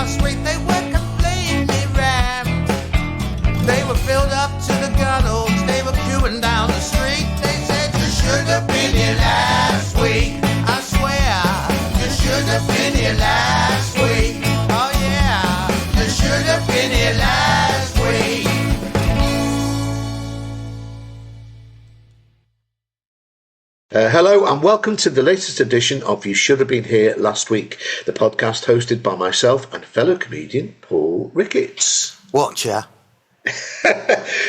street, they were completely rammed. They were filled up to the gunnels, they were queuing down the street. They said, you should have been here last week. I swear, you should have been here last week. Oh yeah, you should have been here last week. Hello and welcome to the latest edition of You Should Have Been Here Last Week, the podcast hosted by myself and fellow comedian Paul Ricketts. Watcher.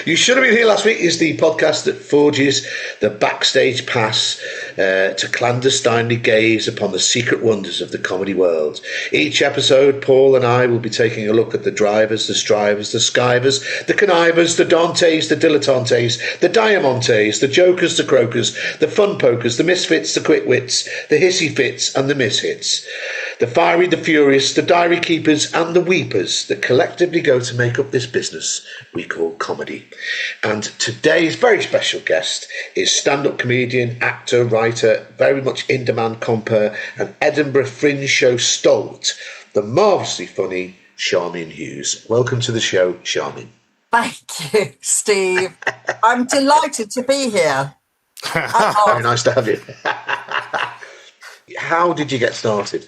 You Should Have Been Here Last Week is the podcast that forges the backstage pass to clandestinely gaze upon the secret wonders of the comedy world. Each episode, Paul and I will be taking a look at the drivers, the strivers, the skivers, the connivers, the Dantes, the dilettantes, the diamantes, the jokers, the croakers, the fun pokers, the misfits, the quick wits, the hissy fits and the mishits, the fiery, the furious, the diary keepers and the weepers that collectively go to make up this business we call comedy. And today's very special guest is stand-up comedian, actor, writer, very much in-demand compere and Edinburgh Fringe Show stolt, the marvellously funny Charmian Hughes. Welcome to the show, Charmian. Thank you, Steve. I'm delighted to be here. Very nice to have you. How did you get started?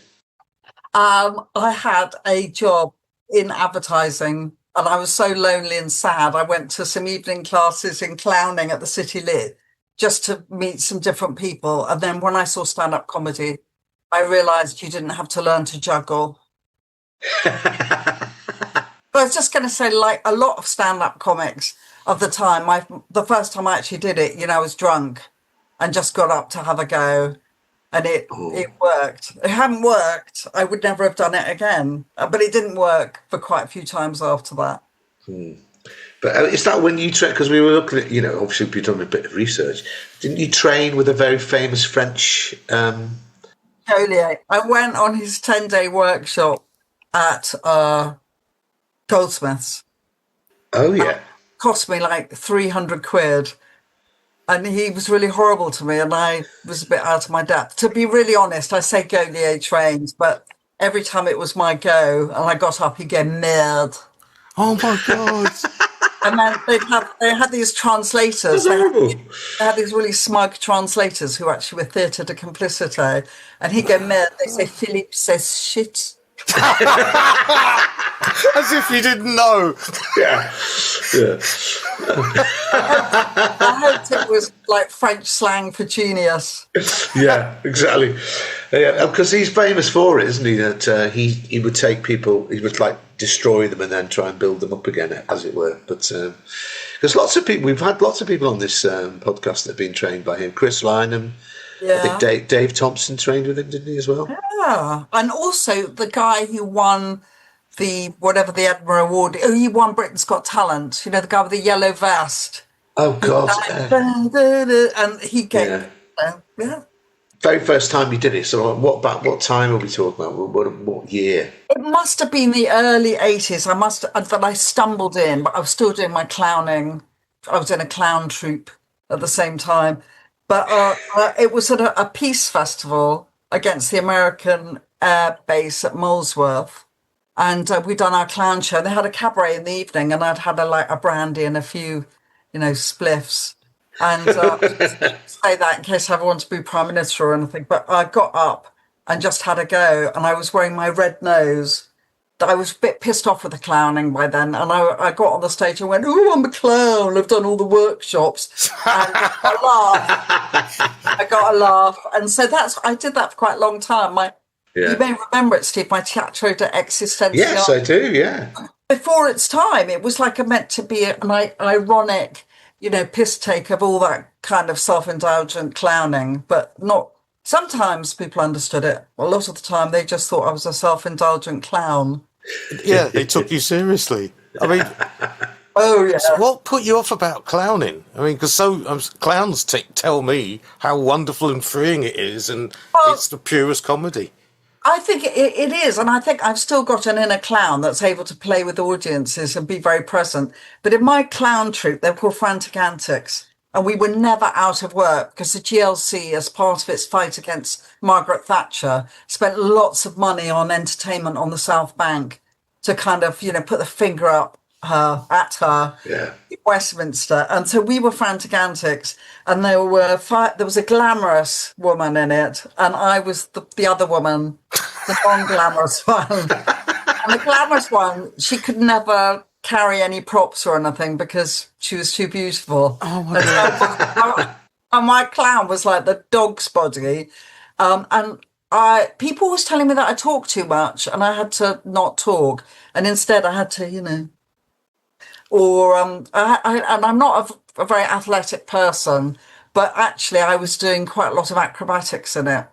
I had a job in advertising and I was so lonely and sad. I went to some evening classes in clowning at the City Lit just to meet some different people. And then when I saw stand-up comedy, I realised you didn't have to learn to juggle. But I was just going to say, like a lot of stand-up comics of the time, the first time I actually did it, I was drunk and just got up to have a go. And it worked. If it hadn't worked, I would never have done it again. But it didn't work for quite a few times after that. But is that when you train? Because we were looking at, obviously we've done a bit of research. Didn't you train with a very famous French... Joliet. I went on his 10-day workshop at Goldsmiths. Oh, yeah. It cost me like 300 quid. And he was really horrible to me and I was a bit out of my depth. To be really honest, I say Gaulier trained, but every time it was my go and I got up, he'd go, merde. Oh, my God. And then they had these translators. They had these really smug translators who actually were theatre de complicité. And he'd go, merde. They say, Philippe says shit. As if you didn't know. Yeah. I hoped it was like French slang for genius. Yeah, exactly. Yeah, because he's famous for it, isn't he? That he would take people, he would like destroy them and then try and build them up again, as it were. But because lots of people, we've had lots of people on this podcast that have been trained by him. Chris Lynham. Yeah. I think Dave Thompson trained with him, didn't he, as well? Yeah. And also the guy who won the Edinburgh Award, he won Britain's Got Talent, the guy with the yellow vest. Oh, God. And he gave... Yeah. Very first time you did it. So what time are we talking about? What year? It must have been the early 80s. I stumbled in, but I was still doing my clowning. I was in a clown troupe at the same time. But it was at a peace festival against the American Air Base at Molesworth. And we'd done our clown show. They had a cabaret in the evening and I'd had a brandy and a few, spliffs. And say that in case I ever want to be Prime Minister or anything. But I got up and just had a go. And I was wearing my red nose. I was a bit pissed off with the clowning by then. And I got on the stage and went, oh, I'm a clown. I've done all the workshops. And I got a laugh. And so I did that for quite a long time. You may remember it, Steve, my Teatro de Existenza. Yes, I do, yeah. Before its time, it was meant to be an ironic, piss take of all that kind of self-indulgent clowning, but not... Sometimes people understood it. A lot of the time, they just thought I was a self-indulgent clown. Yeah, they took you seriously. I mean... Oh, yeah. So what put you off about clowning? I mean, because clowns tell me how wonderful and freeing it is, and it's the purest comedy. I think it is, and I think I've still got an inner clown that's able to play with audiences and be very present. But in my clown troupe, they're called Frantic Antics, and we were never out of work because the GLC, as part of its fight against Margaret Thatcher, spent lots of money on entertainment on the South Bank. to kind of, put the finger up at her Yeah. in Westminster. And so we were frantic antics, and there was a glamorous woman in it, and I was the other woman, the non-glamorous one. And the glamorous one, she could never carry any props or anything because she was too beautiful. Oh my God. And my clown was like the dog's body. And people was telling me that I talk too much and I had to not talk. And instead I had to, and I'm not a very athletic person, but actually I was doing quite a lot of acrobatics in it.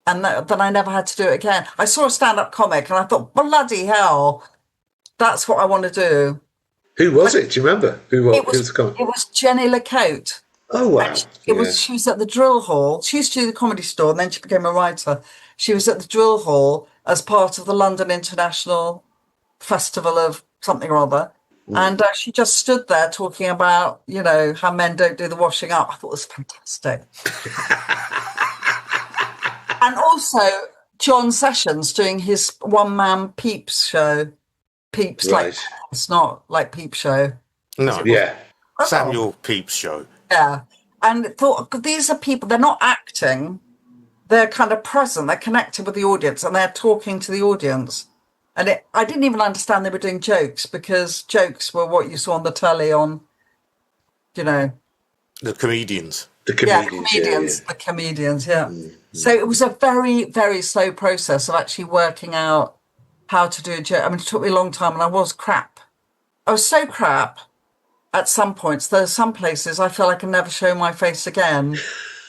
And then I never had to do it again. I saw a stand-up comic and I thought, bloody hell, that's what I want to do. Who was it? Do you remember? Who was the comic? It was Jenny LaCote. Oh, wow. She was at the Drill Hall. She used to do the Comedy Store and then she became a writer. She was at the Drill Hall as part of the London International Festival of something or other. And she just stood there talking about, how men don't do the washing up. I thought it was fantastic. And also John Sessions doing his one-man Peeps show. Peeps, right. like, it's not like Peep Show. No, Yeah. Samuel Pepys Show. Yeah. And thought, these are people, they're not acting. They're kind of present. They're connected with the audience and they're talking to the audience. And I didn't even understand they were doing jokes because jokes were what you saw on the telly on, The comedians. The comedians. The comedians, yeah. So it was a very, very slow process of actually working out how to do a joke. I mean, it took me a long time and I was crap. I was so crap at some points. There's some places I feel I can never show my face again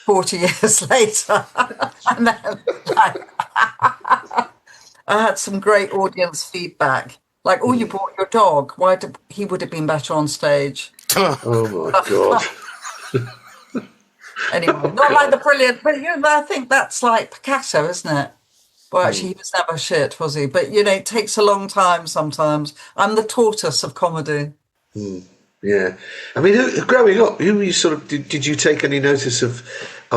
40 years later. And then I had some great audience feedback. Like, oh, you brought your dog. He would have been better on stage. Oh, my God. Anyway, not like the brilliant, but I think that's like Picasso, isn't it? Well, actually, he was never shit, was he? But, it takes a long time sometimes. I'm the tortoise of comedy. Yeah. I mean, growing up, you sort of, did you take any notice of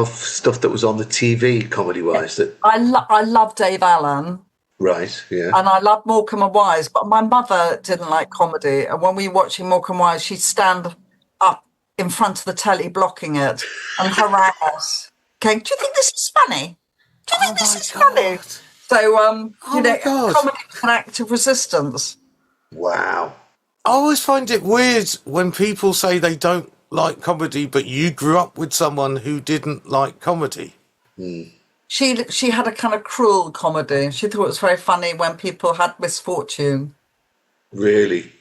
stuff that was on the TV comedy-wise? I love Dave Allen. Right, yeah. And I love Morecambe and Wise, but my mother didn't like comedy. And when we were watching Morecambe and Wise, she'd stand up in front of the telly, blocking it, and harangue us, going, "Do you think this is funny? Do you think this is funny?" So, comedy is an act of resistance. Wow. I always find it weird when people say they don't like comedy, but you grew up with someone who didn't like comedy. She had a kind of cruel comedy. She thought it was very funny when people had misfortune. Really?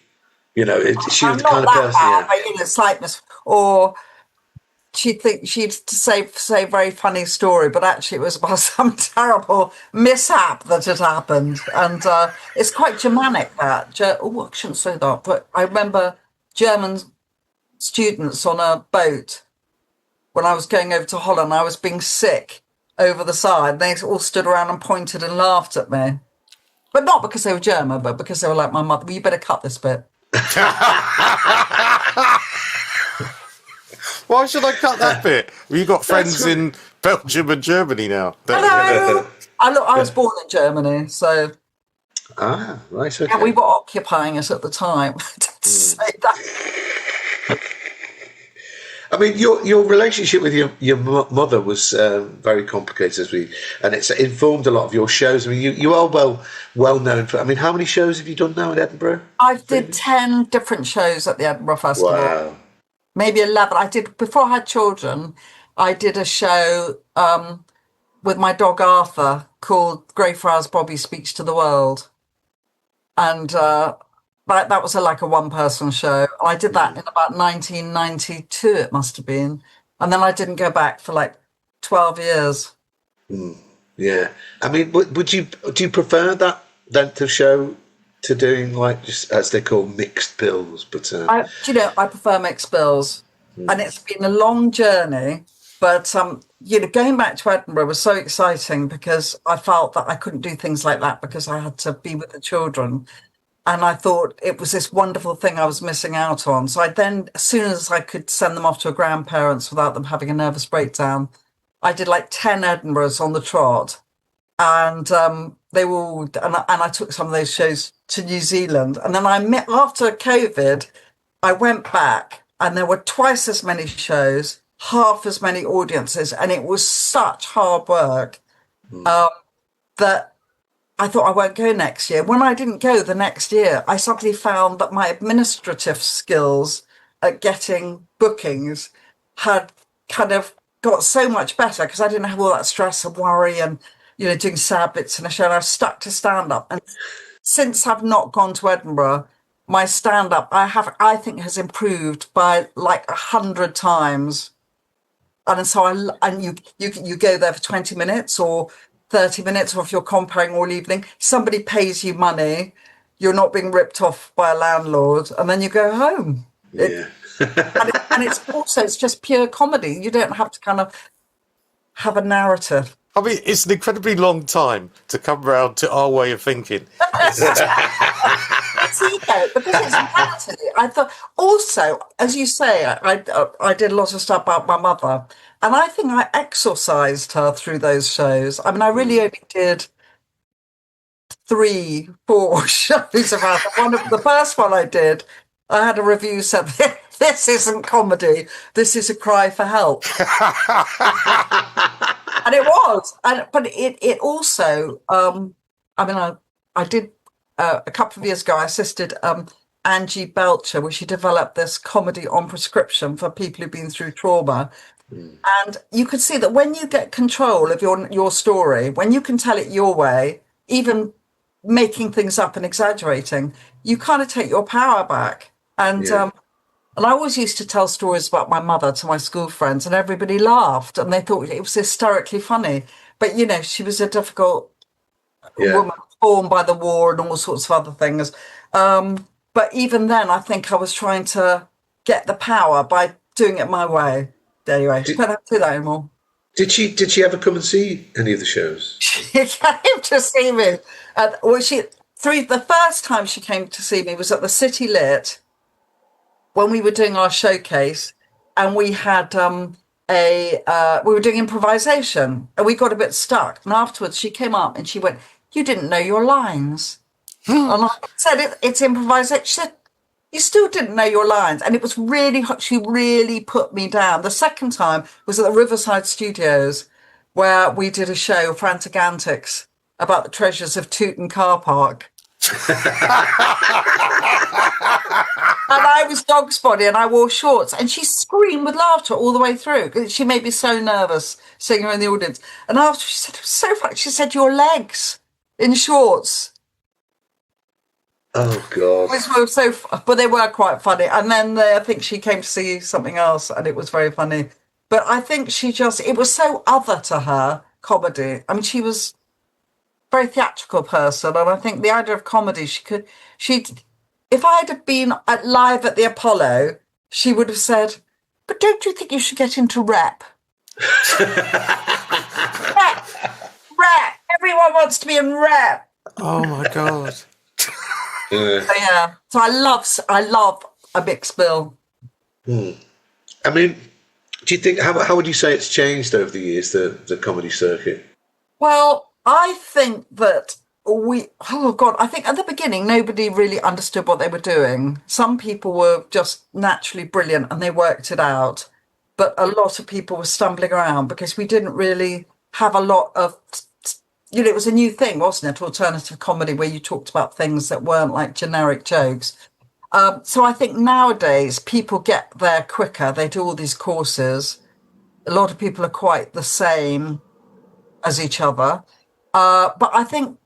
She was the kind of person, bad, but, slight or she'd say a very funny story, but actually it was about some terrible mishap that had happened. And it's quite Germanic, that. I shouldn't say that, but I remember German students on a boat when I was going over to Holland. I was being sick over the side. They all stood around and pointed and laughed at me. But not because they were German, but because they were like my mother. Well, you better cut this bit. Why should I cut that bit? Well, you got friends in Belgium and Germany now. Hello. I was born in Germany, so. Ah, right. Okay. Yeah, we were occupying it at the time. To say that. I mean, your relationship with your mother was very complicated, and it's informed a lot of your shows. I mean, you are well known for. I mean, how many shows have you done now in Edinburgh? I did 10 different shows at the Edinburgh Festival. Wow. Maybe 11. Before I had children, I did a show with my dog Arthur called Greyfriars Bobby Speaks to the World. And that was like a one-person show. I did that in about 1992, it must have been. And then I didn't go back for like 12 years. Yeah. I mean, do you prefer that length of show to doing, like, just as they call, mixed bills? But I prefer mixed bills. And it's been a long journey. But, going back to Edinburgh was so exciting because I felt that I couldn't do things like that because I had to be with the children. And I thought it was this wonderful thing I was missing out on. So I then, as soon as I could send them off to a grandparents without them having a nervous breakdown, I did like 10 Edinburghs on the trot. And they were all, and I took some of those shows to New Zealand. And then after COVID, I went back and there were twice as many shows, half as many audiences. And it was such hard work that I thought I won't go next year. When I didn't go the next year, I suddenly found that my administrative skills at getting bookings had kind of got so much better because I didn't have all that stress and worry and, doing sad bits in a show. And I was stuck to stand up. And since I've not gone to Edinburgh, my stand up, I think has improved by like 100 times. And so you go there for 20 minutes or 30 minutes, or if you're comparing all evening, somebody pays you money, you're not being ripped off by a landlord, and then you go home. Yeah. And it's just pure comedy. You don't have to kind of have a narrative. I mean, it's an incredibly long time to come round to our way of thinking. It's ego, because it's reality. I thought, also, as you say, I did a lot of stuff about my mother, and I think I exorcised her through those shows. I mean, I really only did 3-4 shows about her. The first one I did, I had a review said, "This isn't comedy. This is a cry for help." And it was, but it also. I did a couple of years ago. I assisted Angie Belcher, where she developed this comedy on prescription for people who've been through trauma. And you could see that when you get control of your story, when you can tell it your way, even making things up and exaggerating, you kind of take your power back. And and I always used to tell stories about my mother to my school friends, and everybody laughed and they thought it was hysterically funny. But, she was a difficult woman, born by the war and all sorts of other things. But even then, I think I was trying to get the power by doing it my way. Anyway, I don't do that anymore. Did she ever come and see any of the shows? She came to see me. The first time she came to see me was at the City Lit when we were doing our showcase, and we had we were doing improvisation, and we got a bit stuck. And afterwards, she came up and she went, "You didn't know your lines." And I said, "It's improvisation." She said, "You still didn't know your lines." And it was really hot. She really put me down. The second time was at the Riverside Studios, where we did a show, Frantic Antics, about the treasures of Tooting Car Park. And I was dog's body and I wore shorts, and she screamed with laughter all the way through because she made me so nervous seeing her in the audience. And after, she said, "It was so funny." She said, "Your legs in shorts." Oh God! Which were but they were quite funny. And then I think she came to see something else, and it was very funny. But I think it was so other to her, comedy. I mean, she was a very theatrical person, and I think the idea of comedy, if I had been live at the Apollo, she would have said, "But don't you think you should get into rap?" Rap. Everyone wants to be in rap. Oh my God. So I love a mixed bill. I mean, do you think how would you say it's changed over the years, the comedy circuit? Well, I think that I think at the beginning nobody really understood what they were doing. Some people were just naturally brilliant and they worked it out, but a lot of people were stumbling around because we didn't really have a lot of, it was a new thing, wasn't it? Alternative comedy, where you talked about things that weren't like generic jokes. So I think nowadays people get there quicker. They do all these courses. A lot of people are quite the same as each other. But I think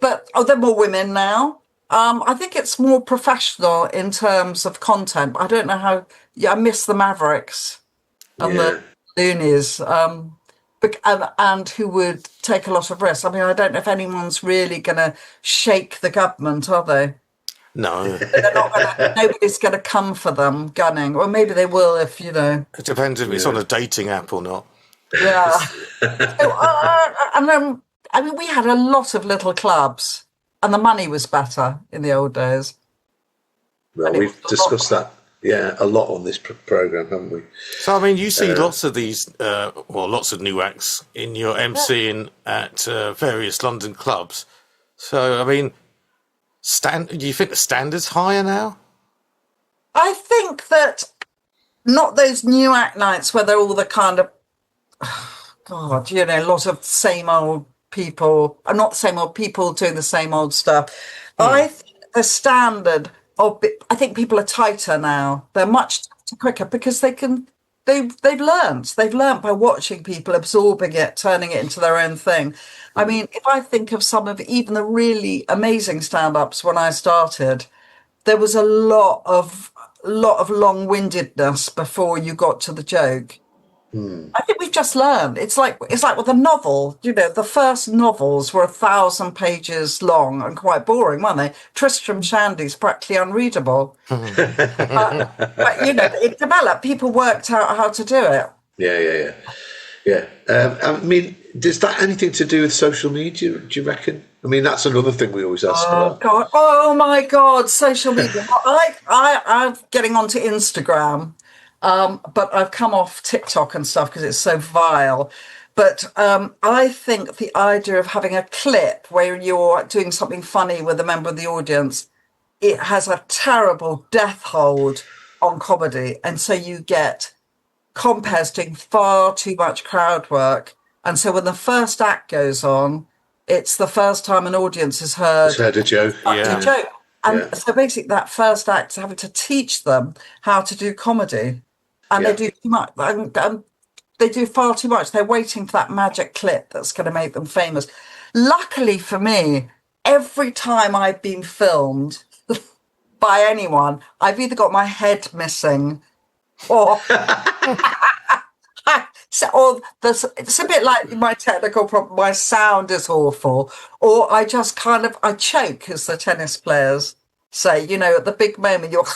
that there are more women now. I think it's more professional in terms of content. I don't know how. I miss the Mavericks and the Loonies, and who would take a lot of risks. I mean, I don't know if anyone's really going to shake the government, are they? No. They're not nobody's going to come for them gunning. Or maybe they will if, It depends if it's on a dating app or not. Yeah. I mean, we had a lot of little clubs and the money was better in the old days. Well, we've discussed that Yeah, a lot on this program, haven't we? So, I mean, you see lots of these, lots of new acts in your MCing at various London clubs. So, I mean, do you think the standard's higher now? I think that not those new act nights where they're all the kind of, God, a lot of same old people, not the same old people doing the same old stuff. I think the standard I think people are tighter now. They're much quicker because they've learned by watching people absorbing it, turning it into their own thing. I mean, if I think of some of even the really amazing stand-ups when I started, there was a lot of long-windedness before you got to the joke. I think we've just learned. It's like with a novel. The first novels were 1,000 pages long and quite boring, weren't they? Tristram Shandy's practically unreadable. but it developed. People worked out how to do it. Yeah. I mean, does that anything to do with social media? Do you reckon? I mean, that's another thing we always ask about. God! Oh my God! Social media. I'm getting onto Instagram. But I've come off TikTok and stuff because it's so vile. But I think the idea of having a clip where you're doing something funny with a member of the audience, it has a terrible death hold on comedy. And so you get compares doing far too much crowd work. And so when the first act goes on, it's the first time an audience has heard a joke. A joke. And so basically that first act is having to teach them how to do comedy. And they do too much. They do far too much. They're waiting for that magic clip that's going to make them famous. Luckily for me, every time I've been filmed by anyone, I've either got my head missing or... it's a bit like my technical problem. My sound is awful. Or I just I choke, as the tennis players say. At the big moment, you're...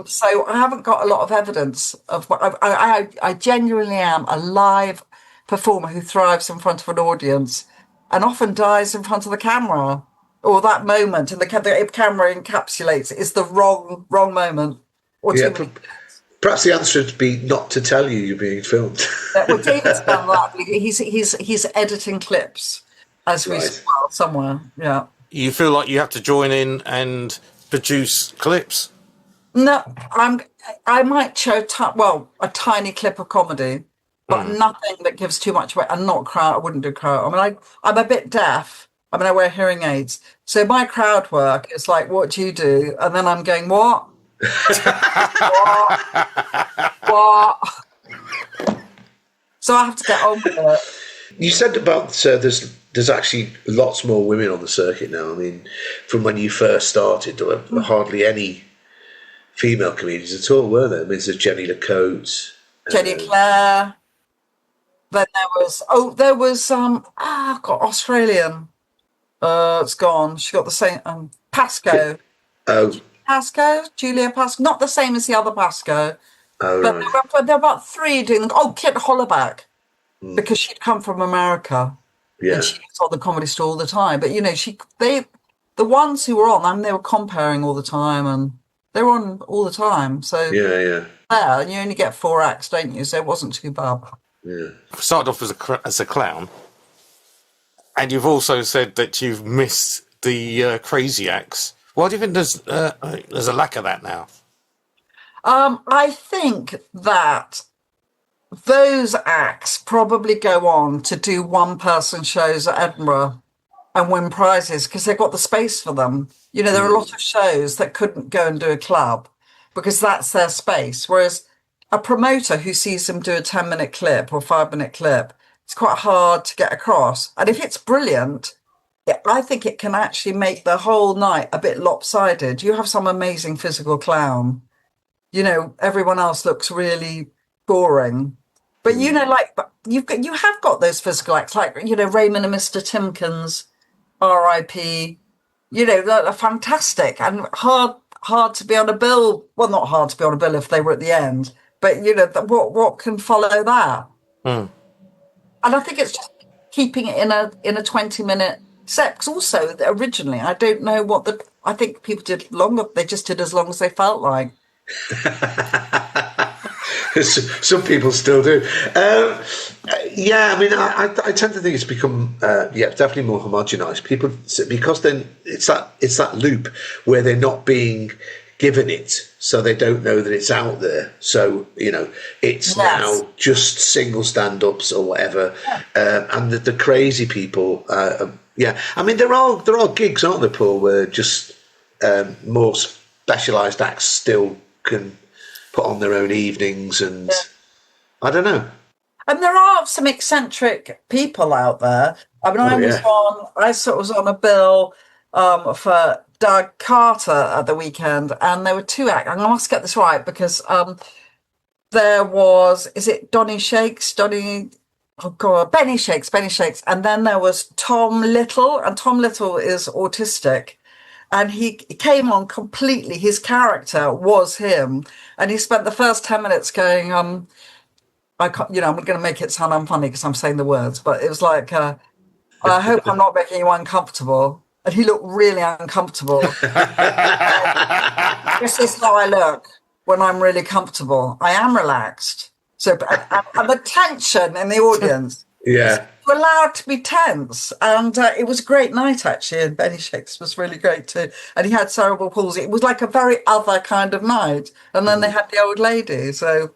So I haven't got a lot of evidence of what I genuinely am a live performer who thrives in front of an audience and often dies in front of the camera, or that moment and the camera encapsulates is the wrong moment. Or perhaps the answer would be not to tell you're being filmed. Well, David's done that. He's editing clips as we speak somewhere. Yeah. You feel like you have to join in and produce clips? No, I might show a tiny clip of comedy, but nothing that gives too much away. And not crowd. I wouldn't do crowd. I mean, I'm a bit deaf. I mean, I wear hearing aids, so my crowd work is like, "What do you do?" And then I'm going, "What? what?" So I have to get on with it. You said about there's actually lots more women on the circuit now. I mean, from when you first started, there were hardly any female comedians at all, were there? I mean, there's Jenny LaCote, Jenny Clare. Then there was Australian. It's gone. She got the same Pasco. Pasco, Julia Pasco, not the same as the other Pasco. But there were about 3 doing. Kit Hollaback, because she'd come from America. Yeah, and she was on the Comedy Store all the time. But the ones who were on, they were comparing all the time and. They're on all the time, so and you only get 4 acts, don't you? So it wasn't too bad. Yeah. Started off as a clown, and you've also said that you've missed the crazy acts. Why do you think there's a lack of that now? I think that those acts probably go on to do one-person shows at Edinburgh and win prizes because they've got the space for them. There are a lot of shows that couldn't go and do a club because that's their space. Whereas a promoter who sees them do a 10-minute clip or 5-minute clip, it's quite hard to get across. And if it's brilliant, I think it can actually make the whole night a bit lopsided. You have some amazing physical clown. Everyone else looks really boring. But, you have got those physical acts like, Raymond and Mr. Timkins, R.I.P., they're fantastic and hard to be on a bill. Well, not hard to be on a bill if they were at the end, but what can follow that? And I think it's just keeping it in a 20-minute set. Because also originally, I don't know what I think people did longer. They just did as long as they felt like. Some people still do. Yeah, I mean, I tend to think it's become definitely more homogenized. People, because then it's that loop where they're not being given it, so they don't know that it's out there. So it's now just single stand-ups or whatever, and the crazy people. I mean, there are gigs, aren't there, Paul, where just more specialised acts still can put on their own evenings, and I don't know. And there are some eccentric people out there. I mean, I was on a bill for Doug Carter at the weekend, and there were two acts. I must get this right because there was, is it Benny Shakes, and then there was Tom Little, and Tom Little is autistic. And he came on completely. His character was him, and he spent the first 10 minutes going, I'm going to make it sound unfunny because I'm saying the words, but it was like, I hope I'm not making you uncomfortable. And he looked really uncomfortable. This is how I look when I'm really comfortable. I am relaxed. So, and the tension in the audience. Yeah. We're allowed to be tense, and it was a great night actually, and Benny Shakes was really great too, and he had cerebral palsy. It was like a very other kind of night, and then they had the old lady, so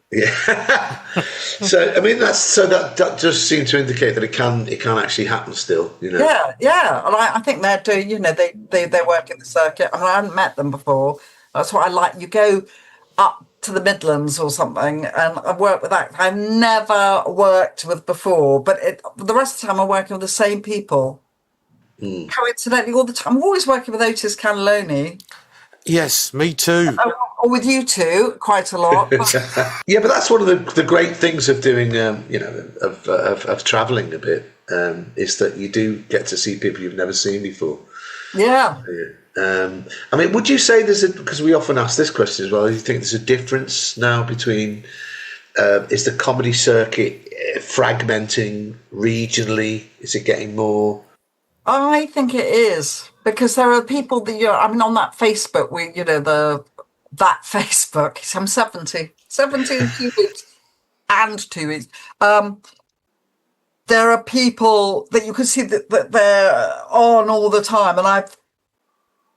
so I mean that does seem to indicate that it can actually happen still, and I think they're doing, they work in the circuit. I mean, I hadn't met them before. That's what I like. You go up to the Midlands or something, and I've worked with that I've never worked with before, but the rest of the time I'm working with the same people. Coincidentally, all the time. I'm always working with Otis Cannelloni. Yes, me too. Or with you two, quite a lot. Yeah, but that's one of the great things of doing, of travelling a bit, is that you do get to see people you've never seen before. Yeah. I mean, would you say because we often ask this question as well, do you think there's a difference now between, is the comedy circuit fragmenting regionally? Is it getting more? I think it is, because there are people that on that Facebook, that Facebook, I'm 70 in 2 weeks and 2 weeks. There are people that you can see that they're on all the time, and I've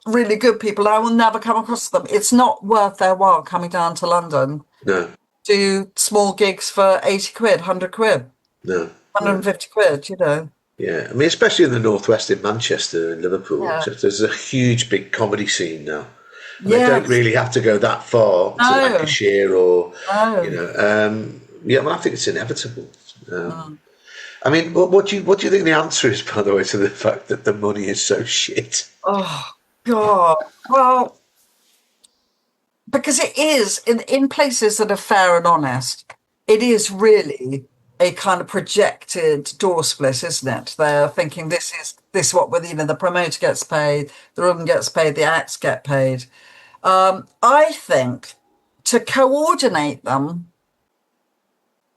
really good people. I will never come across them. It's not worth their while coming down to London. No. Do small gigs for 80 quid, 100 quid. No. 150 quid, Yeah, I mean, especially in the northwest, in Manchester and Liverpool, there's a huge, big comedy scene now. And they don't really have to go that far to Lancashire or, well, I think it's inevitable. I mean, what do you think the answer is, by the way, to the fact that the money is so shit? Oh, God. Well, because it is, in places that are fair and honest, it is really a kind of projected door split, isn't it? They're thinking this is what the promoter gets paid, the room gets paid, the acts get paid. I think to coordinate them,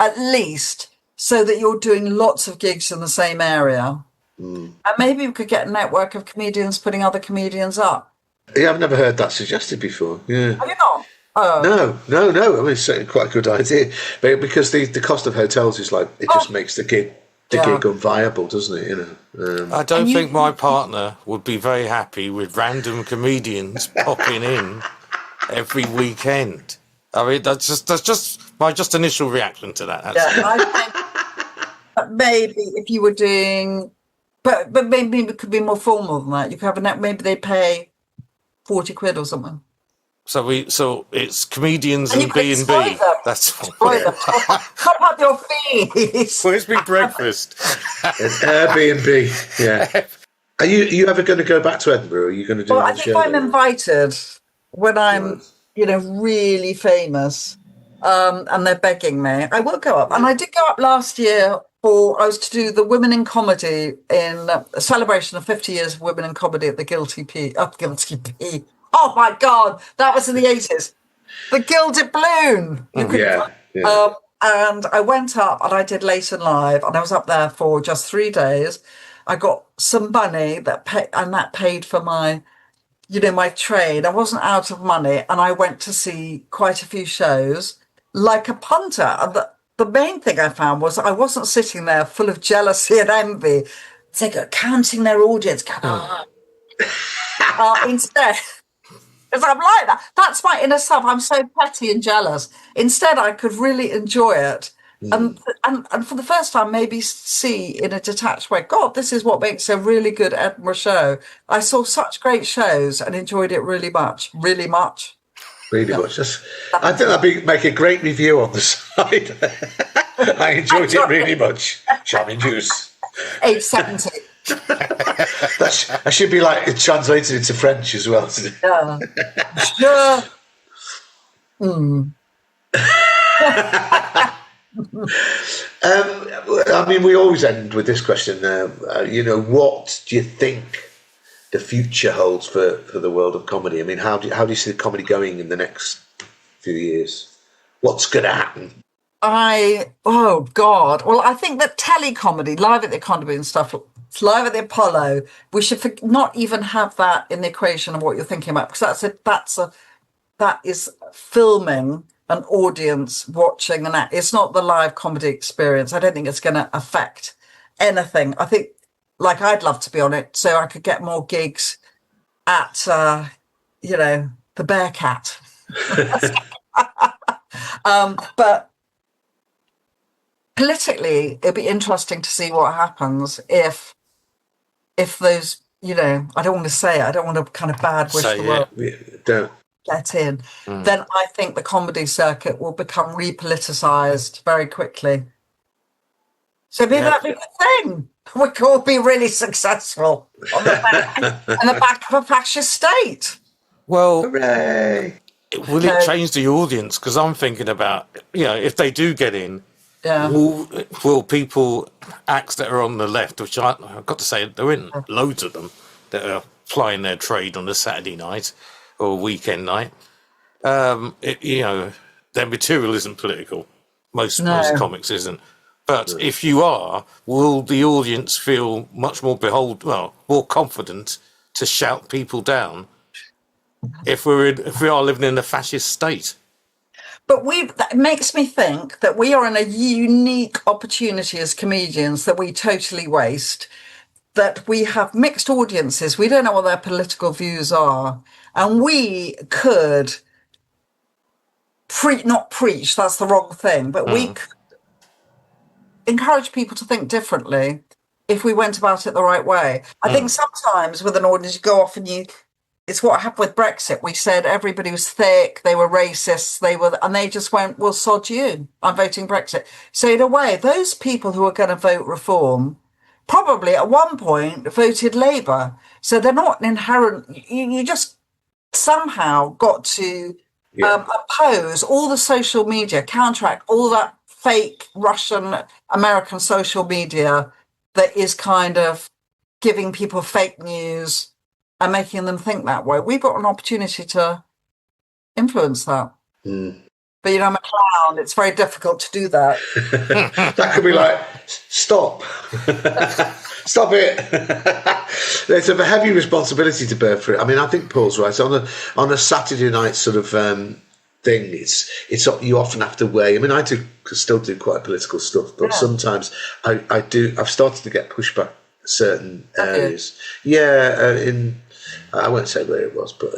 at least, so that you're doing lots of gigs in the same area, and maybe we could get a network of comedians putting other comedians up. Yeah, I've never heard that suggested before. Yeah. Have you not? No. I mean, it's certainly quite a good idea, but because the cost of hotels is just makes the gig unviable, doesn't it? I don't think my partner would be very happy with random comedians popping in every weekend. I mean, that's just my initial reaction to that. I think maybe if you were doing, but maybe it could be more formal than that. You could have maybe they pay 40 quid or something. So it's comedians and B&B. That's Top up your fees. Where's my breakfast? Airbnb. Yeah. Are you ever going to go back to Edinburgh? Or are you going to do? Well, I think I'm invited when I'm really famous, and they're begging me. I will go up, and I did go up last year. I was to do the Women in Comedy in a celebration of 50 years of women in comedy at the Guilty P. Oh my God, that was in the 80s. The Gilded Balloon. And I went up and I did Late and Live, and I was up there for just 3 days. I got some money that paid for my my trade. I wasn't out of money, and I went to see quite a few shows like a punter. And the main thing I found was I wasn't sitting there full of jealousy and envy, counting their audience. Instead, because I'm like that. That's my inner self. I'm so petty and jealous. Instead, I could really enjoy it. And for the first time, maybe see in a detached way, God, this is what makes a really good Edinburgh show. I saw such great shows and enjoyed it really much, really much. Really much. I think that'd make a great review on the side. I enjoyed it really much. Charmian Hughes. Age 70. That should be like translated into French as well. Yeah. Sure. I mean, we always end with this question. What do you think the future holds for the world of comedy? I mean, how do you see the comedy going in the next few years? What's going to happen? Oh God. Well, I think that telecomedy, live at the Economy and stuff, live at the Apollo, we should not even have that in the equation of what you're thinking about, because that is filming an audience watching an act. It's not the live comedy experience. I don't think it's going to affect anything. I think, I'd love to be on it so I could get more gigs at, the Bearcat. But politically, it'd be interesting to see what happens if those, I don't want to say it, I don't want to kind of bad wish the world get in. Then I think the comedy circuit will become repoliticized very quickly. So maybe that'd be a thing. We could all be really successful on the back of a fascist state. Well, hooray! Will it change the audience? Because I'm thinking about, if they do get in, will people, acts that are on the left, which I've got to say, there aren't loads of them that are plying their trade on a Saturday night or weekend night. Their material isn't political. Most comics isn't. But if you are, will the audience feel much more more confident to shout people down if we are living in a fascist state? But that makes me think that we are in a unique opportunity as comedians that we totally waste, that we have mixed audiences. We don't know what their political views are. And we could not preach, that's the wrong thing, but we could encourage people to think differently if we went about it the right way. I think sometimes with an audience, you go off and it's what happened with Brexit. We said everybody was thick, they were racists, and they just went, well, sod you, I'm voting Brexit. So in a way, those people who are going to vote Reform probably at one point voted Labour. So they're not an inherent, you just somehow got to oppose all the social media, counteract all that fake Russian American social media that is kind of giving people fake news and making them think that way. We've got an opportunity to influence that. But I'm a clown. It's very difficult to do that. That could be like, stop. Stop it. There's a heavy responsibility to bear for it. I mean, I think Paul's right. On a Saturday night sort of thing, it's you often have to weigh. I mean, I still do quite political stuff, but sometimes I've started to get pushback in certain areas. I won't say where it was, but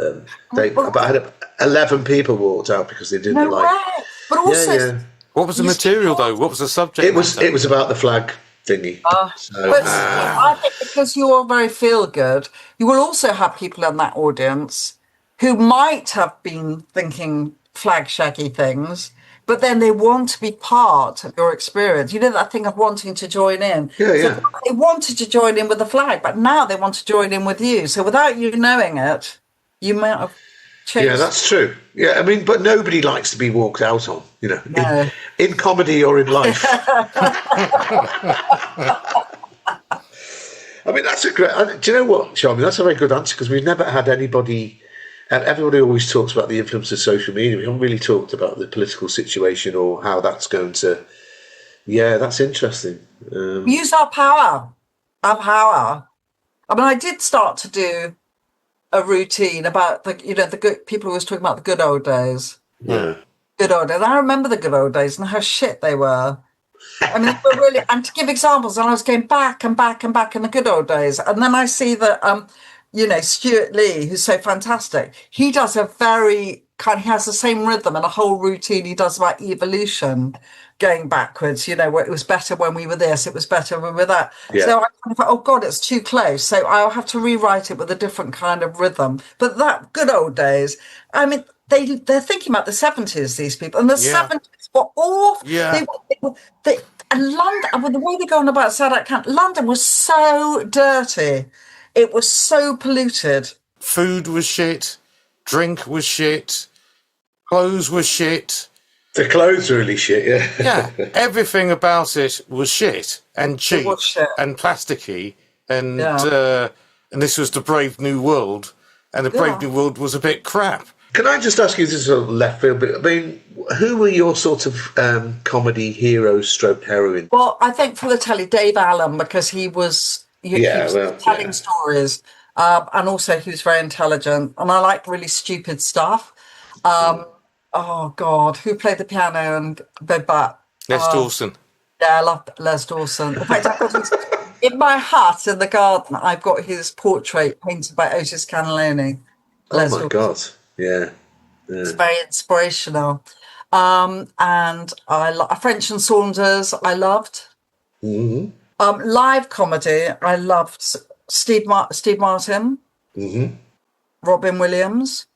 I had 11 people walked out because they didn't But also, what was the material though? What was the subject? It was about the flag thingy. I think because you are very feel good, you will also have people in that audience who might have been thinking flag shaggy things, but then they want to be part of your experience. You know that thing of wanting to join in. So they wanted to join in with the flag, but now they want to join in with you. So without you knowing it, you might have changed. Yeah, that's true. Yeah, I mean, but nobody likes to be walked out on, in comedy or in life. I mean, that's a great... Do you know what, Charmian? That's a very good answer, because we've never had anybody... Everybody always talks about the influence of social media. We haven't really talked about the political situation or how that's going to... Yeah, that's interesting. Use our power. Our power. I mean, I did start to do a routine about the good people who was talking about the good old days. Yeah. Good old days. I remember the good old days and how shit they were. I mean, they were really, and to give examples, and I was going back and back and back in the good old days. And then I see that, Stuart Lee, who's so fantastic, he does a very he has the same rhythm and a whole routine he does about evolution going backwards, where it was better when we were this, it was better when we were that. Yeah. So I kind of thought, oh God, it's too close. So I'll have to rewrite it with a different kind of rhythm. But that good old days, I mean, they're thinking about the 70s, these people, and the 70s were awful. Yeah. And London, with the way they're going about Sadat Khan, London was so dirty. It was so polluted. Food was shit. Drink was shit. Clothes were shit. The clothes were really shit, yeah. Yeah. Everything about it was shit and cheap shit. and plasticky. And this was the Brave New World. And the Brave New World was a bit crap. Can I just ask you, this is a left field, but I mean, who were your sort of comedy heroes stroke heroine? Well, I think for the telly, Dave Allen, because he was, telling stories, and also he was very intelligent, and I liked really stupid stuff. Oh God, who played the piano and bed bat? Les Dawson. Yeah, I love Les Dawson. In fact, I've got in my hut in the garden, I've got his portrait painted by Otis Cannelloni. Oh my God. Yeah. It's very inspirational. And I French and Saunders, I loved. Mm-hmm. Live comedy, I loved Steve Martin, Robin Williams.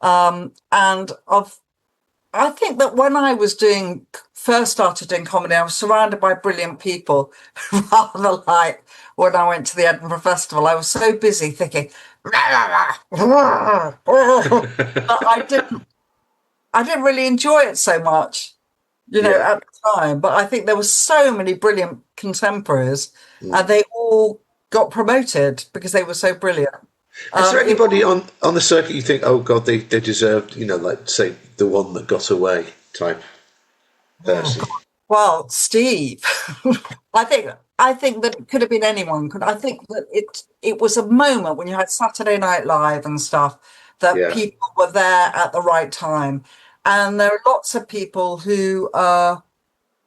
I think that when I was first started doing comedy, I was surrounded by brilliant people, rather like when I went to the Edinburgh Festival. I was so busy thinking, but I didn't really enjoy it so much, at the time. But I think there were so many brilliant contemporaries, and they all got promoted because they were so brilliant. Is there anybody on the circuit you think, oh God, they deserved, like say the one that got away type person? Well, Steve, I think that it could have been anyone. I think that it was a moment when you had Saturday Night Live and stuff that people were there at the right time, and there are lots of people who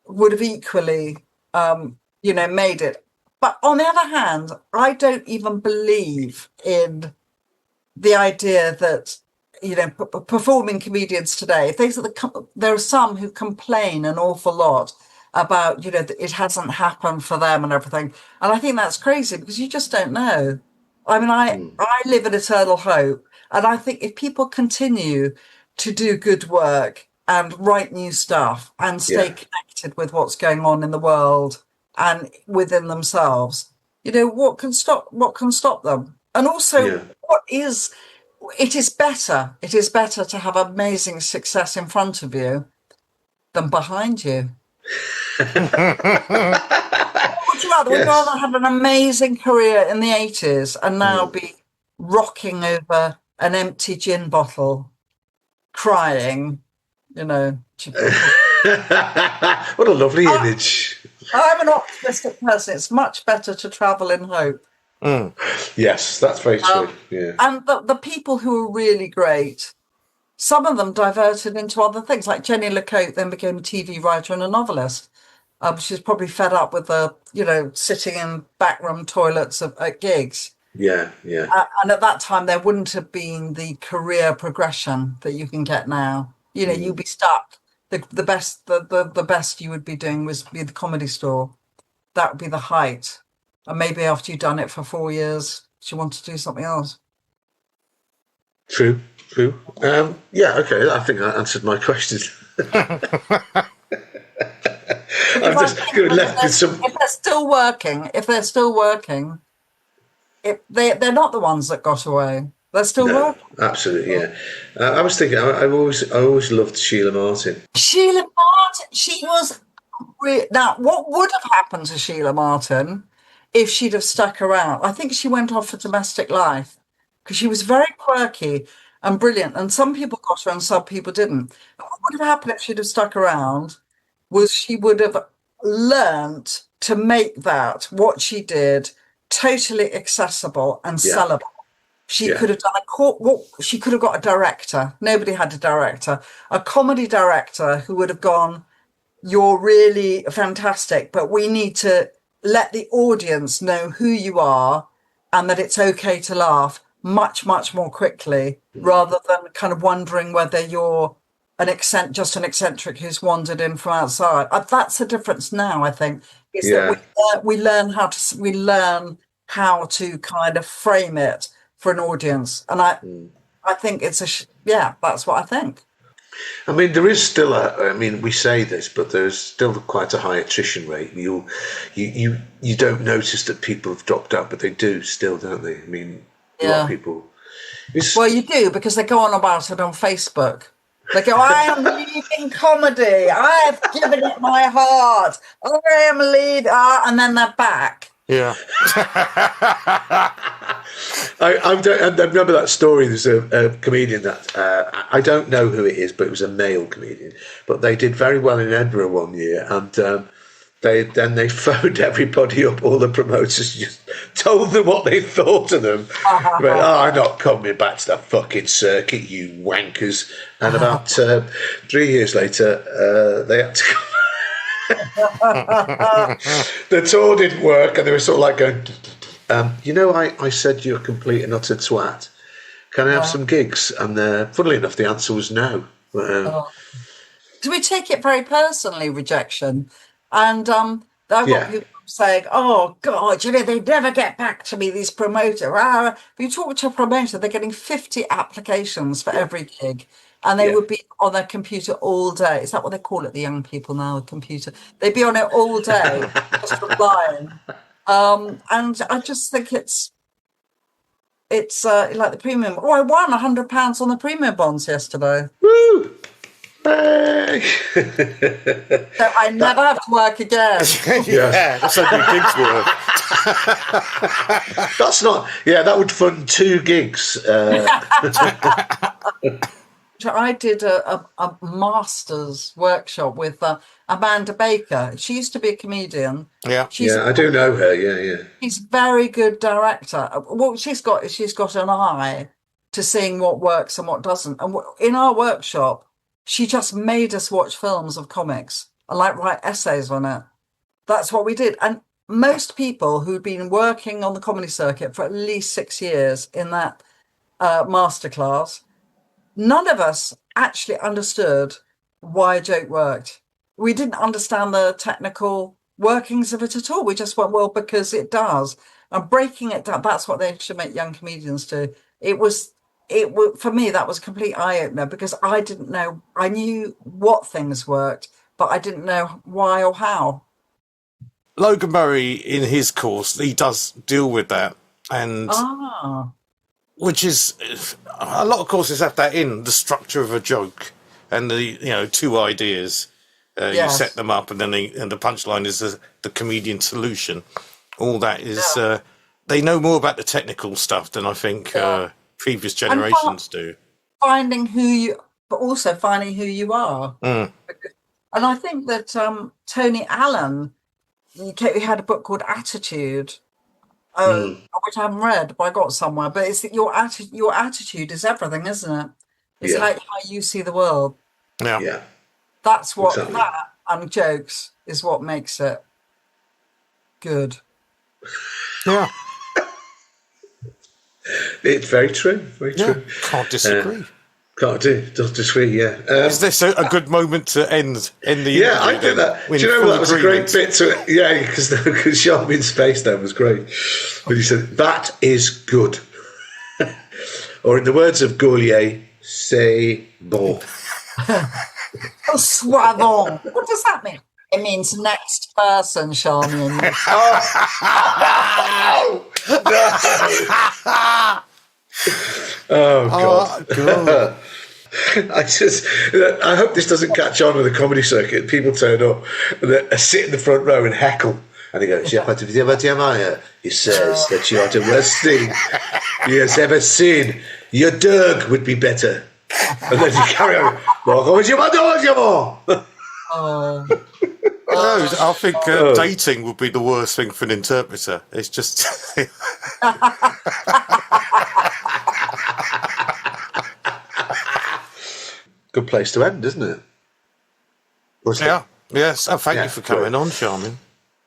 would have equally, made it. But on the other hand, I don't even believe in the idea that, performing comedians today, there are some who complain an awful lot about, that it hasn't happened for them and everything. And I think that's crazy because you just don't know. I mean, I live in eternal hope. And I think if people continue to do good work and write new stuff and stay connected with what's going on in the world and within themselves, what can stop them? And also, it is better to have amazing success in front of you than behind you. Would you rather have an amazing career in the 80s and now be rocking over an empty gin bottle, crying, What a lovely image. I'm an optimistic person. It's much better to travel in hope. Yes, that's very true. And the people who are really great, some of them diverted into other things. Like Jenny LeCote then became a TV writer and a novelist. She's probably fed up with sitting in backroom toilets at gigs. Yeah. And at that time, there wouldn't have been the career progression that you can get now. You'd be stuck. The best you would be doing was be the Comedy Store. That would be the height. And maybe after you've done it for 4 years, you want to do something else. True. Okay. I think that answered my question. I'm just left with some. If they're still working, they're not the ones that got away. They're still working. Absolutely, yeah. I was thinking. I always loved Sheila Martin. Sheila Martin. She was. Now, what would have happened to Sheila Martin if she'd have stuck around? I think she went off for domestic life because she was very quirky and brilliant. And some people got her and some people didn't. But what would have happened if she'd have stuck around was she would have learnt to make what she did, totally accessible and sellable. She could have done she could have got a director. Nobody had a director. A comedy director who would have gone, "You're really fantastic, but we need to let the audience know who you are and that it's okay to laugh much, much more quickly, rather than kind of wondering whether you're just an eccentric who's wandered in from outside." That's the difference now, I think, is that we learn how to kind of frame it for an audience. And I think it's that's what I think. I mean, there is still we say this, but there's still quite a high attrition rate. You don't notice that people have dropped out, but they do still, don't they? I mean, a lot of people. Well, you do, because they go on about it on Facebook. They go, "I am leaving comedy. I have given it my heart. I am leaving," and then they're back. Yeah. I remember that story. There's a comedian that I don't know who it is, but it was a male comedian. But they did very well in Edinburgh one year, and they phoned everybody up, all the promoters, just told them what they thought of them. Went, "I'm not coming back to that fucking circuit, you wankers." And about 3 years later, they had to come. The tour didn't work, and they were sort of like going, I said you're a complete and utter twat. Can I have some gigs? And funnily enough, the answer was no. Do we take it very personally, rejection? And I've got people saying, "Oh God, they never get back to me, these promoters." If you talk to a promoter, they're getting 50 applications for every gig. And they would be on their computer all day. Is that what they call it, the young people now, the computer? They'd be on it all day, just replying. And I just think it's like the premium. I won £100 on the premium bonds yesterday. Woo! Hey. So I never have to work again. That's like your gigs work. That's not. Yeah, that would fund 2 gigs. I did a master's workshop with Amanda Baker. She used to be a comedian. I do know her. Yeah. She's a very good director. What she's got an eye to seeing what works and what doesn't. And in our workshop, she just made us watch films of comics and write essays on it. That's what we did. And most people who'd been working on the comedy circuit for at least 6 years in that masterclass, none of us actually understood why a joke worked. We didn't understand the technical workings of it at all. We just went, well, because it does. And breaking it down, that's what they should make young comedians do. For me, that was a complete eye-opener, because I didn't know. I knew what things worked, but I didn't know why or how. Logan Murray, in his course, he does deal with that. And which is, a lot of courses have that in, the structure of a joke and the 2 ideas. You set them up, and then the punchline is the comedian solution. All that is, they know more about the technical stuff than I think previous generations do. Finding who you are. And I think that Tony Allen, he had a book called Attitude, which I haven't read, but I got somewhere. But it's your attitude is everything, isn't it? It's like how you see the world. Yeah. That's what that and jokes is what makes it good. Yeah. It's very true. Very true. Can't disagree. Don't disagree. Yeah. Is this a good moment to end the interview? Yeah, I think that. Do you know what? That was a great bit to it. Yeah, because Charmian's face then was great. But he said, "That is good," or in the words of Gaulier, "c'est bon." Soit bon. What does that mean? It means next person, Charmian. Oh God. I hope this doesn't catch on with the comedy circuit. People turn up and sit in the front row and heckle, and he goes, he says that you are the worst thing he has ever seen. Your dog would be better. And then you carry on. I think dating would be the worst thing for an interpreter. It's just good place to end, isn't it? Yeah. Yes. And thank Yeah, you for coming great. on, Charmian.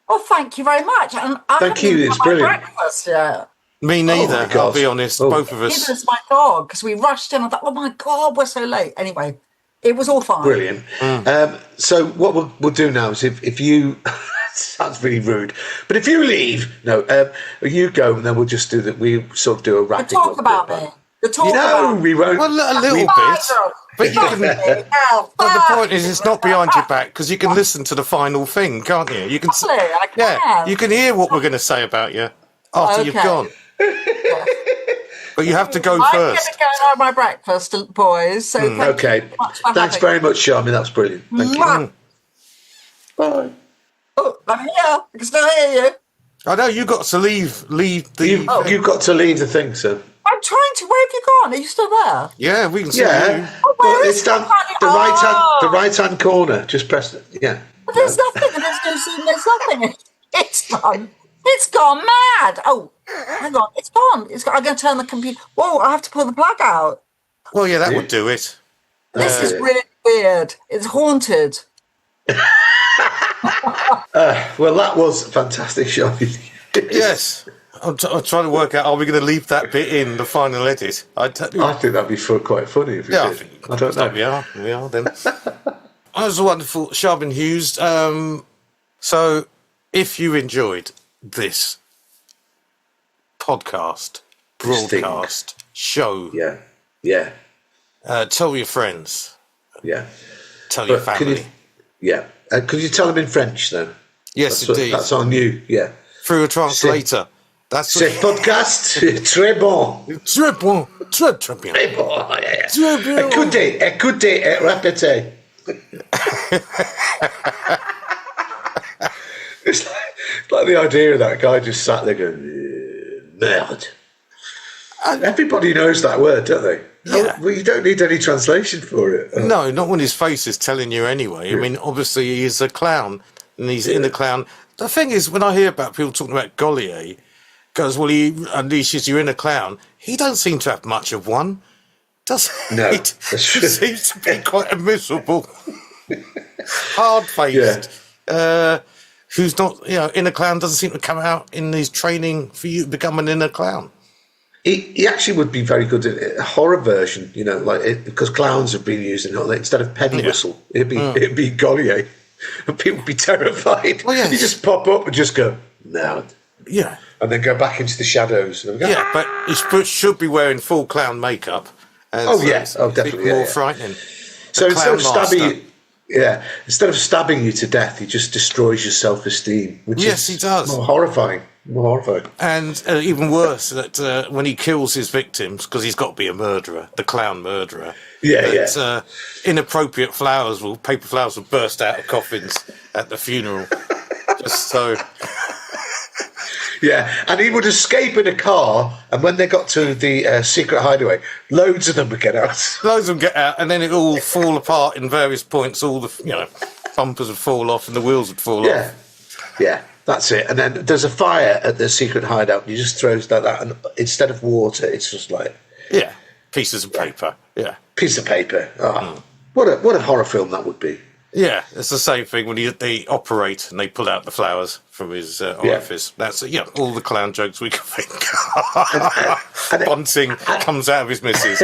Well, thank you very much. And I Thank haven't you, even it's had my brilliant. breakfast yet. Me neither. God. I'll be honest. Oh. Both of Neither us. is my dog, because we rushed in. I thought, oh my God, we're so late. Anyway, it was all fine. Brilliant. So what we'll do now is if you sounds really rude, but if you leave, you go, and then we'll just do that. We sort of do a You wrapping talk up about bit, me. but- You talk about me. we won't. Well, a little bit. But you can. But the point is, it's not behind your back because you can listen to the final thing, can't you? You can. Absolutely, I can. You can hear what we're going to say about you after you've Okay. gone. But you have to go I'm going first. to go and have my breakfast, boys. So thank Okay. you very much for Thanks having very much, Charmian. That's brilliant. Thank you. Mwah. Bye. Oh, I'm here. I can still hear you. I know you got to leave the. You've got to leave the thing, sir. I'm trying to. Where have you gone? Are you still there? Yeah, we can see you. Yeah. Oh, where Well, is it's down it? the right hand corner. Just press it. Yeah. But there's nothing. There's nothing. It's gone. It's gone mad. Oh, hang on. It's gone. I'm going to turn the computer. Whoa, I have to pull the plug out. Well, yeah, that would do it. This is really weird. It's haunted. Well, that was fantastic, Charmian. Yes. I'm trying to work out, are we going to leave that bit in the final edit? I think that'd be quite funny if we Yeah, did. I don't know. We are then. That was a wonderful Charmian Hughes. So, if you enjoyed this podcast, broadcast, show, Yeah. tell your friends, Yeah. tell your But family. could you tell them in French, though? Yes, indeed. That's on you, yeah. Through a translator. That's Ce podcast, très bon. Très bon. Très bien. Très bon, yeah. Très bien. Écoutez et répétez. It's like the idea of that guy just sat there going, merde. Everybody knows that word, don't they? Yeah. Well, you don't need any translation for it. No, not when his face is telling you anyway. I mean, obviously he's a clown, and he's in the clown. The thing is, when I hear about people talking about Gaulier, goes, well, he unleashes you in a clown. He don't seem to have much of one, does he? No, He that's true. seems to be quite a miserable, hard-faced, who's not, inner clown doesn't seem to come out in his training for you to become an inner clown. He actually would be very good at a horror version, because clowns have been used in instead of penny whistle, it'd be Gaulier, and people would be terrified. Well, yes. You just pop up and just go, no, Yeah. and then go back into the shadows. And go, Yeah, but he should be wearing full clown makeup. definitely, More yeah. frightening. So The instead of clown stabbing you to death, he just destroys your self-esteem, which Yes, is he does. more horrifying. And when he kills his victims, because he's got to be a murderer, the clown murderer. Inappropriate paper flowers will burst out of coffins at the funeral. Just so. Yeah, and he would escape in a car, and when they got to the secret hideaway, loads of them would get out. Loads of them get out, and then it all fall apart in various points. All the bumpers would fall off, and the wheels would fall off. Yeah, that's it. And then there's a fire at the secret hideout, and he just throws like that, and instead of water, it's just like Pieces of paper. Yeah, piece of paper. Oh, what a horror film that would be. yeah. It's the same thing when they operate and they pull out the flowers from his orifice. That's all the clown jokes we can think. And Bunting comes out of his missus.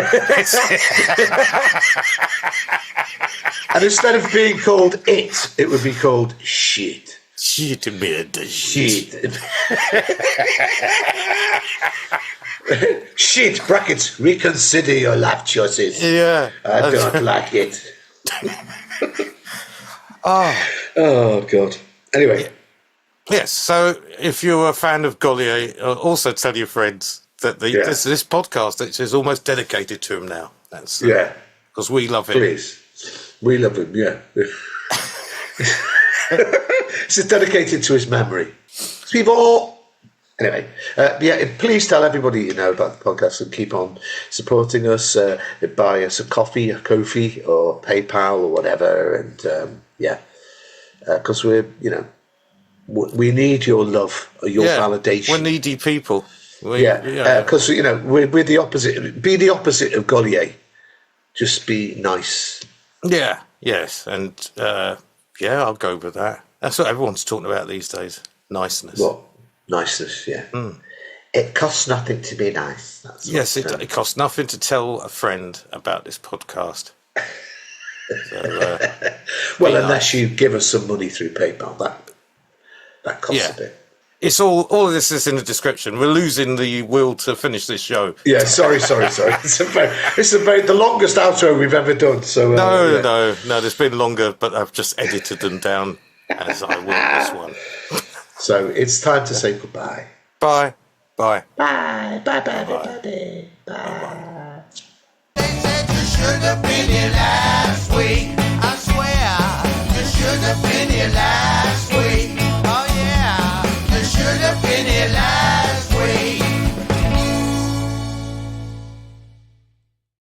And instead of being called it would be called shit. Shit, man. Shit. Shit, brackets, reconsider your life choices. Yeah. I don't like it. Oh, God. Anyway. Yes, so if you're a fan of Gaulier, also tell your friends that this podcast is almost dedicated to him now. That's because we love him. Please. We love him, yeah. It's dedicated to his memory. We've all... Anyway, please tell everybody you know about the podcast and keep on supporting us. Buy us a coffee, a Ko-fi, or PayPal or whatever. And because we need your love, or your validation. We're needy people. Because we're the opposite. Be the opposite of Gaulier. Just be nice Yeah, yes, and yeah, I'll go with that. That's what everyone's talking about these days. Niceness. What? Niceness, yeah. It costs nothing to be nice. That's Yes, what, it costs nothing to tell a friend about this podcast. So, well, unless you give us some money through PayPal, that costs a bit. It's all of this is in the description. We're losing the will to finish this show. Yeah, sorry. It's the longest outro we've ever done. So no, there's been longer, but I've just edited them down as I will this one. So it's time to say goodbye. Bye. Bye. Bye, everybody. Bye. They said you should have